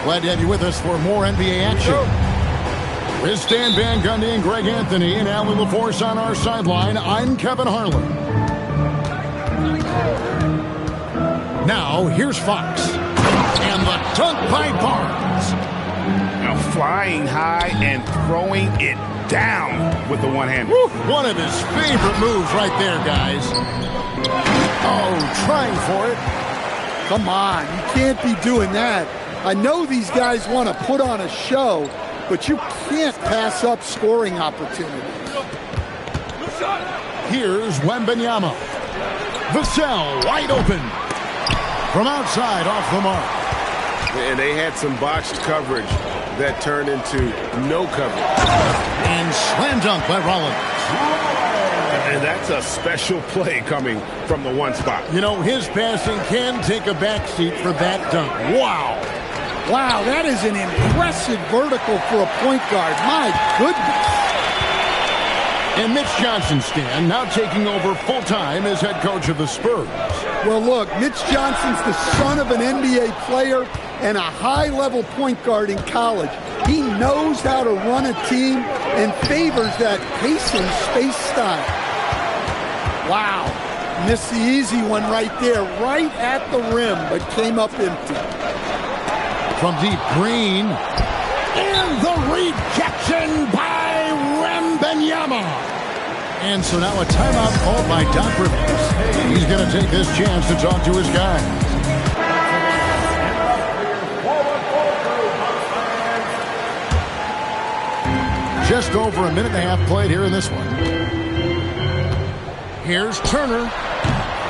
Glad to have you with us for more NBA action. With Stan Van Gundy and Greg Anthony and Allie LaForce on our sideline, I'm Kevin Harlan. Now, here's Fox. And the dunk by Barnes. Now flying high and throwing it down with the one-hander. One of his favorite moves right there, guys. Oh, trying for it. Come on, you can't be doing that. I know these guys want to put on a show, but you can't pass up scoring opportunities. Here's Wembanyama. Vassell wide open. From outside, off the mark. And they had some botched coverage that turned into no coverage. And slam dunk by Rollins. And that's a special play coming from the one spot. You know, his passing can take a backseat for that dunk. Wow. Wow, that is an impressive vertical for a point guard. My goodness. And Mitch Johnson, Stan, now taking over full-time as head coach of the Spurs. Well, look, Mitch Johnson's the son of an NBA player and a high-level point guard in college. He knows how to run a team and favors that pace and space style. Wow. Missed the easy one right there, right at the rim, but came up empty. From deep, Green. And the rejection by Wembanyama. And so now a timeout called by Doc Rivers. He's going to take this chance to talk to his guys. Just over a minute and a half played here in this one. Here's Turner.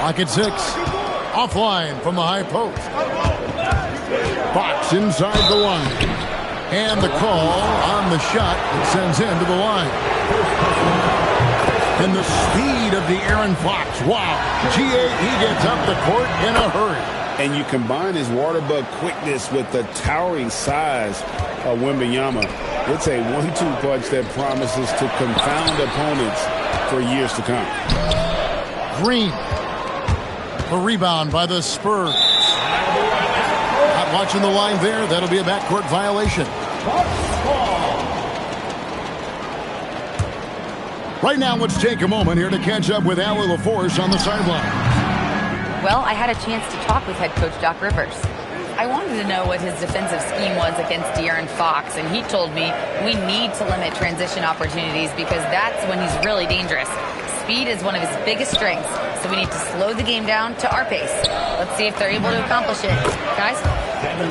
Clock at 6. Offline from the high post. Fox inside the line. And the call on the shot that sends him to the line. And the speed of the Aaron Fox. Wow. He gets up the court in a hurry. And you combine his water bug quickness with the towering size of Wembanyama. It's a 1-2 punch that promises to confound opponents for years to come. Green. The rebound by the Spurs. Not watching the line there. That'll be a backcourt violation. Right now, let's take a moment here to catch up with Allie LaForce on the sideline. Well, I had a chance to talk with head coach Doc Rivers. I wanted to know what his defensive scheme was against De'Aaron Fox, and he told me we need to limit transition opportunities because that's when he's really dangerous. Speed is one of his biggest strengths, so we need to slow the game down to our pace. Let's see if they're able to accomplish it. Guys?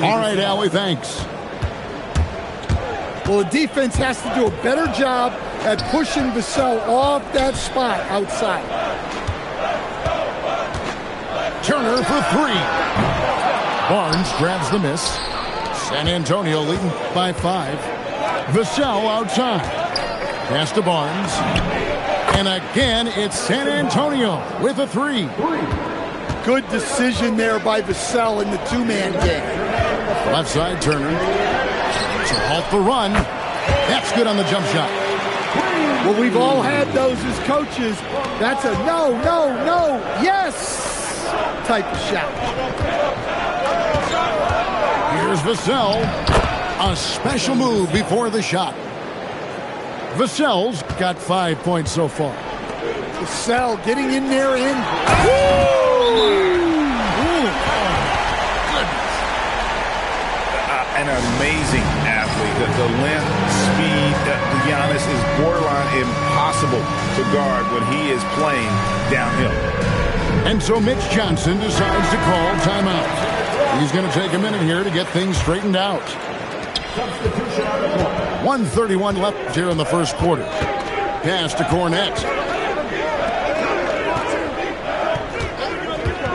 All right, Allie, thanks. Well, the defense has to do a better job at pushing Vassell off that spot outside. Turner for 3. Barnes grabs the miss. San Antonio leading by 5. Vassell outside. Pass to Barnes. And again, it's San Antonio with a 3. Good decision there by Vassell in the two-man game. Left side, Turner. So off the run. That's good on the jump shot. Well, we've all had those as coaches. That's a no, yes type of shot. Here's Vassell. A special move before the shot. Vassell's got 5 points so far. Vassell getting in there and... An amazing athlete. The length, speed, Giannis is borderline impossible to guard when he is playing downhill. And so Mitch Johnson decides to call timeout. He's going to take a minute here to get things straightened out. 1:31 left here in the first quarter. Pass to Cornette.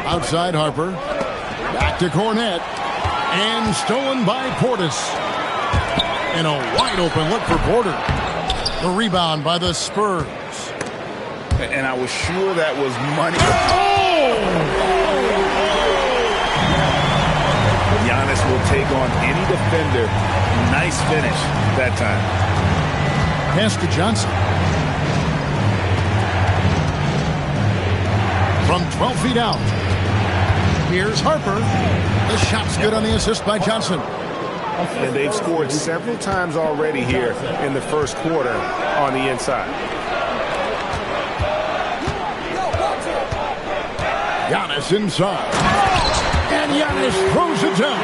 Outside Harper. Back to Cornette. And stolen by Portis. And a wide open look for Porter. The rebound by the Spurs. And I was sure that was money. Giannis will take on any defender. Nice finish that time. Pass to Johnson. From 12 feet out. Here's Harper. The shot's good on the assist by Johnson. And they've scored several times already here in the first quarter on the inside. Giannis inside. And Giannis throws it down.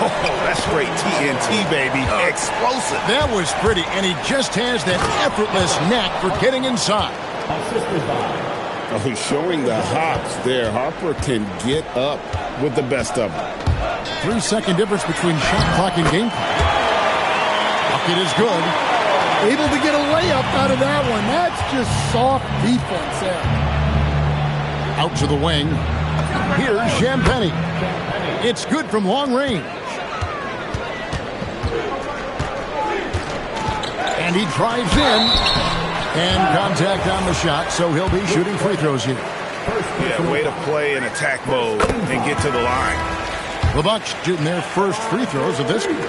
Oh, that's great TNT, baby. Explosive. That was pretty, and he just has that effortless knack for getting inside. Oh, showing the hops there. Harper can get up with the best of them. 3-second difference between shot clock and game clock. Bucket is good. Able to get a layup out of that one. That's just soft defense there. Out to the wing. Here's Champagnie. It's good from long range. And he drives in. And contact on the shot, so he'll be shooting free throws here. Yeah, way to play in attack mode and get to the line. The Bucks shooting their first free throws of this game.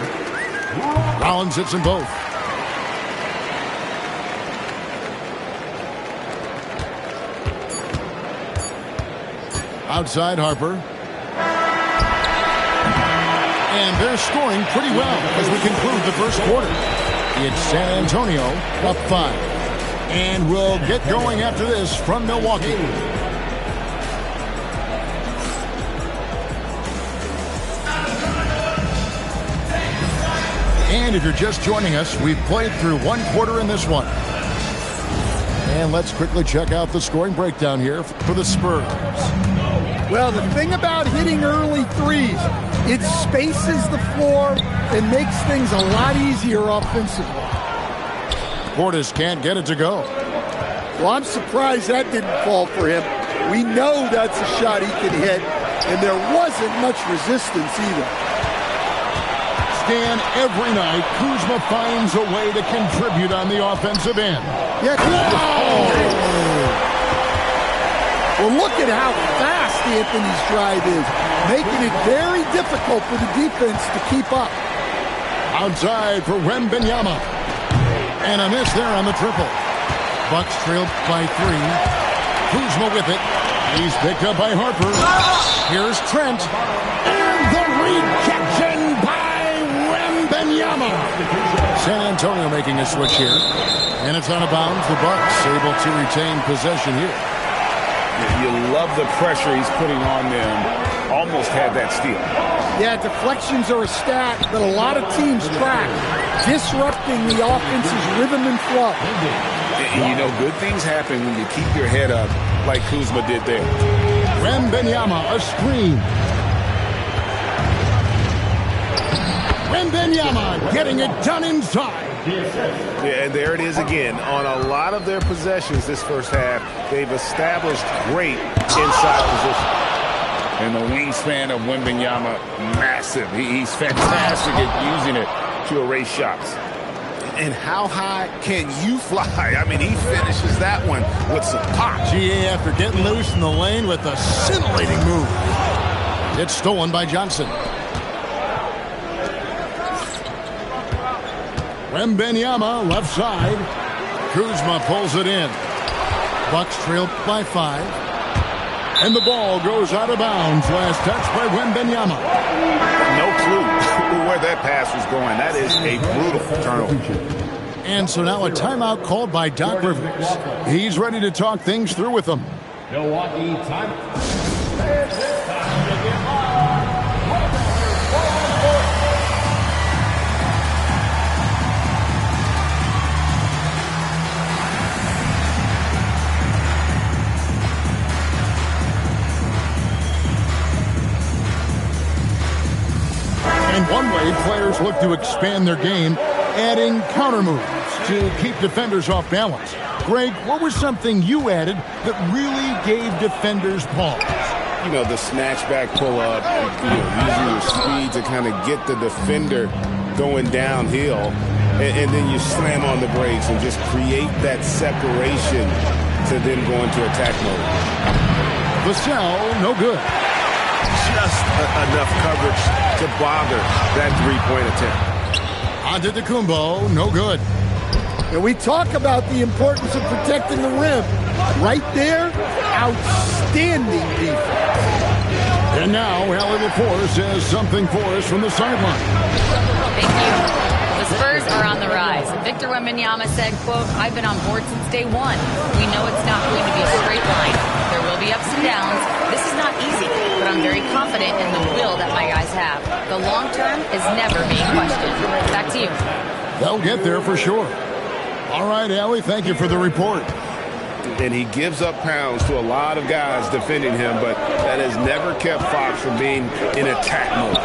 Rollins hits them both. Outside Harper. And they're scoring pretty well as we conclude the first quarter. It's San Antonio up 5. And we'll get going after this from Milwaukee. And if you're just joining us, we've played through one quarter in this one. And let's quickly check out the scoring breakdown here for the Spurs. Well, the thing about hitting early threes, it spaces the floor and makes things a lot easier offensively. Portis can't get it to go. Well, I'm surprised that didn't fall for him. We know that's a shot he can hit, and there wasn't much resistance either. Scan every night, Kuzma finds a way to contribute on the offensive end. Yeah, well, look at how fast Anthony's drive is, making it very difficult for the defense to keep up. Outside for Wembanyama. And a miss there on the triple. Bucks trailed by 3. Kuzma with it. He's picked up by Harper. Here's Trent. And the rejection by Wembanyama. San Antonio making a switch here. And it's out of bounds. The Bucks able to retain possession here. You love the pressure he's putting on them. Almost had that steal. Yeah, deflections are a stat that a lot of teams track, disrupting the offense's rhythm and flow. And you know, good things happen when you keep your head up like Kuzma did there. Wembanyama, a screen. Wembanyama getting it done inside. Yeah, and there it is again. On a lot of their possessions this first half, they've established great inside position. And the wingspan of Wembanyama, massive. He's fantastic at using it to erase shots. And how high can you fly? I mean, he finishes that one with some pop. GA after getting loose in the lane with a scintillating move. It's stolen by Johnson. Wembanyama, left side. Kuzma pulls it in. Bucks trail by 5. And the ball goes out of bounds. Last touch by Wembanyama. No clue where that pass was going. That is a brutal turnover. And so now a timeout called by Doc Rivers. He's ready to talk things through with them. Milwaukee timeout. And one way players look to expand their game, adding counter moves to keep defenders off balance. Greg, what was something you added that really gave defenders pause? You know, the snatch back pull up, using your speed to kind of get the defender going downhill, and then you slam on the brakes and just create that separation to then go into attack mode. Vassell, no good. Just enough coverage to bother that three-point attempt. Antetokounmpo, no good. And we talk about the importance of protecting the rim. Right there, outstanding defense. And now, Allie LaForce has something for us from the sideline. Thank you. The Spurs are on the rise. Victor Wembanyama said, quote, "I've been on board since day one. We know it's not going to be a straight line. There will be ups and downs. This is not easy, but I'm very confident in the will that my guys have. The long term is never being questioned." Back to you. They'll get there for sure. All right, Allie, thank you for the report. And he gives up pounds to a lot of guys defending him, but that has never kept Fox from being in attack mode.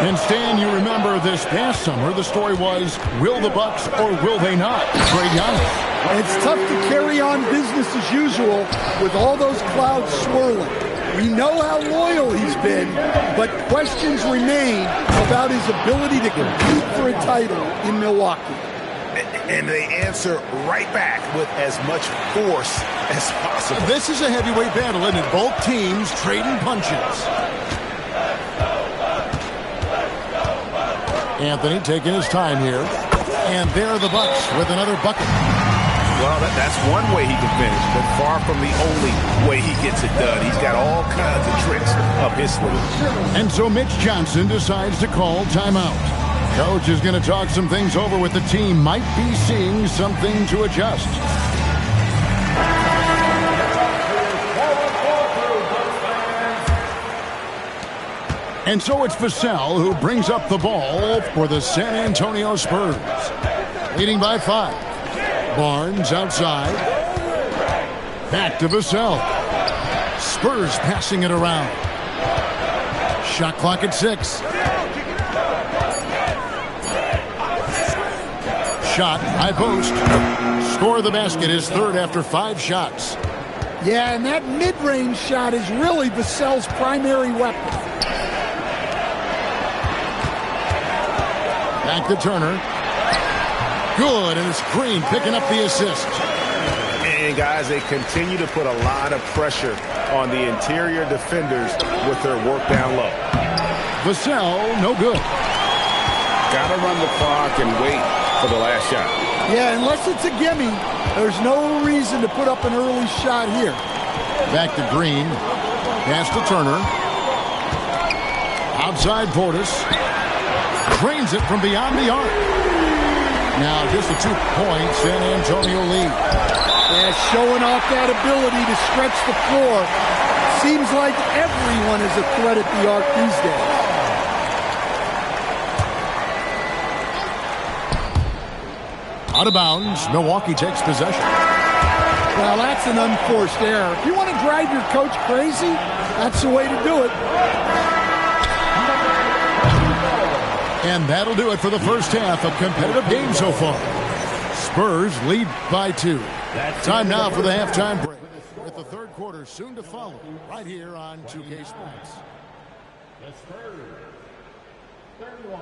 And Stan, you remember this past summer, the story was, will the Bucks or will they not trade Giannis? It's tough to carry on business as usual with all those clouds swirling. We know how loyal he's been, but questions remain about his ability to compete for a title in Milwaukee. And they answer right back with as much force as possible. This is a heavyweight battle, and both teams trading punches. Anthony taking his time here. And there are the Bucks with another bucket. Well, that's one way he can finish, but far from the only way he gets it done. He's got all kinds of tricks up his sleeve. And so Mitch Johnson decides to call timeout. Coach is going to talk some things over with the team. Might be seeing something to adjust. And so it's Vassell who brings up the ball for the San Antonio Spurs. Leading by 5. Barnes outside. Back to Vassell. Spurs passing it around. Shot clock at 6. Shot, high post. Score the basket, his third after 5 shots. Yeah, and that mid-range shot is really Vassell's primary weapon. Back to Turner. Good, and it's Green picking up the assist. And guys, they continue to put a lot of pressure on the interior defenders with their work down low. Vassell, no good. Gotta run the clock and wait for the last shot. Yeah, unless it's a gimme, there's no reason to put up an early shot here. Back to Green. Pass to Turner. Outside Portis. Drains it from beyond the arc. Now just a 2-point San Antonio lead. Yeah, showing off that ability to stretch the floor. Seems like everyone is a threat at the arc these days. Out of bounds, Milwaukee takes possession. Well, that's an unforced error. If you want to drive your coach crazy, that's the way to do it. And that'll do it for the first half of competitive game so far. Spurs lead by 2. Time now for the halftime break, with the third quarter soon to follow, right here on 2K Sports. The Spurs, 31.